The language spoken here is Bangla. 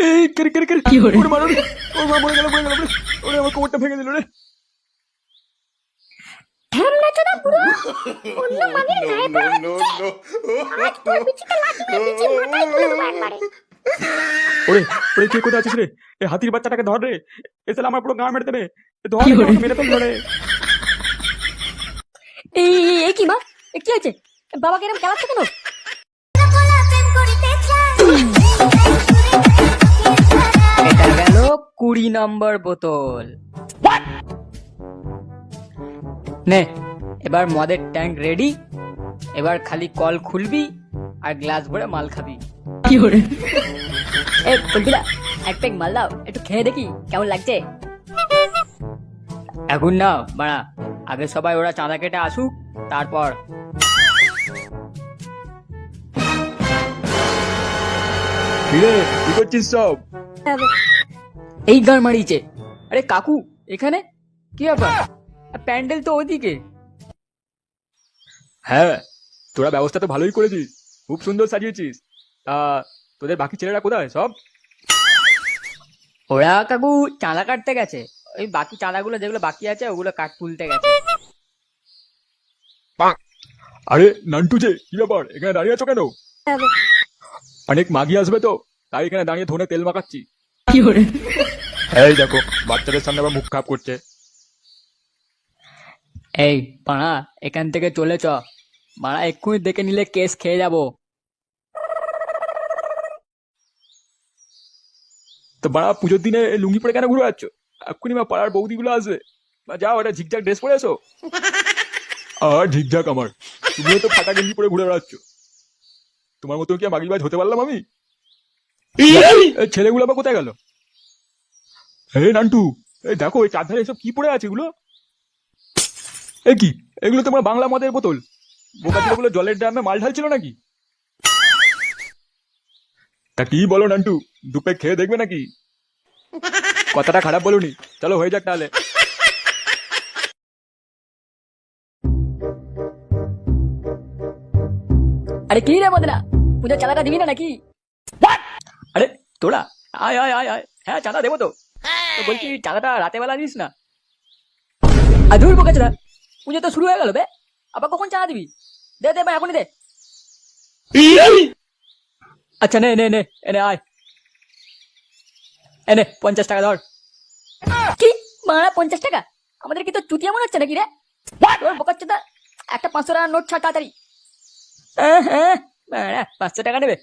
এই কেরে কেরে কেরে কি হলো? ওরে মারো রে। ওর মা মরে গেল মরে গেল রে। ওরে আমার কোমরটা ভেঙে দিল রে। ঢ্যামনাচোদা বুড়ো অন্য মাগির গায়ে পড়া হচ্ছে। আজ তোর বিচিতে লাঠি মেরে বিচি মাথায় তুলে দেবো একবারে। ওরে ওরে কে কোথায় আছিস রে? এই হাতির বাচ্চাটাকে ধর রে। এসে আমার পুরো গা মেরে দেবে। ধর কি রে, হলো? ওকে মেরে ফেললো রে। এই কি মা? কি হয়েছে? বাবাকে এরকম খেলাচ্ছে কেন? এটা গেল 20 নম্বর বোতল। নে এবার মদের ট্যাঙ্ক রেডি। এবার খালি কল খুলবি আর গ্লাস ভরে মাল খাবি। কি হরে? এ পল্টুদা এক প্যাক মাল দাও, একটু খেয়ে দেখি কেমন লাগছে। এখন না বাড়া, আগে সবাই ওরা চাঁদা কেটে আসুক তারপর। কিরে কি করছিস সব? এই গান মারিয়েছে। আরে কাকু এখানে কি ব্যাপার? প্যান্ডেল তো ওদিকে। হ্যাঁ, তোরা ব্যবস্থা তো ভালোই করেছিস, খুব সুন্দর সাজিয়েছিস। তা তোদের বাকি ছেলেরা কোথায় সব? ওরা কাকু চাঁদা কাটতে গেছে। ওই বাকি চাঁদাগুলো যেগুলো বাকি আছে ওগুলো কাট তুলতে গেছে। আরে নান্টু যে কি ব্যাপার, এখানে দাঁড়িয়ে আছো কেন? অনেক মাগি আসবে তো, তাই এখানে দাঁড়িয়ে ধনে তেল মাখাচ্ছি। কি হরে? এই দেখো বাচ্চাদের সামনে আবার মুখ খারাপ করছে। এই পাড়া এখান থেকে চলে চ। মারা এক্ষুনি দেখে নিলে কেস খেয়ে যাবো। তো বাড়া পুজোর দিনে এই লুঙ্গি পরে কেন ঘুরে যাচ্ছ? এক্ষুনি মা পাড়ার বৌদিগুলো আসবে। বা যাও একটা ঝিকঝাক ড্রেস পরে এসো। আর ঝিকঝাক আমার, তুমিও তো ফাটা গেঞ্জি পরে ঘুরে বেড়াচ্ছ। তোমার মতো কি মাগিবাজ হতে পারলাম আমি? এই ছেলেগুলো আবার কোথায় গেল? হে নান্টু, এই দেখো এই চারধারে এসব কি পড়ে আছে এগুলো? এ কি, এগুলো তোমার বাংলা মদের বোতল। বোকা ছেলেগুলো জলের ড্রামে মাল ঢালছিল নাকি? তা কি বলো নান্টু, দুপে খেয়ে দেখবে নাকি? কথাটা খারাপ বলুনি, চলো হয়ে যাক তাহলে। আরে কি রে মদনা, পুজোর চাঁদাটা দিবি না নাকি? আরে তোরা আয় আয় আয় আয়, হ্যাঁ চাঁদা দেবো তো। তো বলছি চাঁদাটা রাতে বেলা দিস না। আর ধুর বোকাচোদা, পুজো তো শুরু হয়ে গেল বে, আবার কখন চাঁদা দিবি? দে দে ভাই এখনই দে। আচ্ছা নে নে নে এনে আয়, এনে 50 টাকা ধর। কি মারা 50 টাকা? আমাদের কি তো চুতিয়া মনে হচ্ছে নাকি রে? তোর বোকাচোদা একটা 500 টাকার নোট ছাড় তাড়াতাড়ি। হ্যাঁ 500 টাকা নেবে।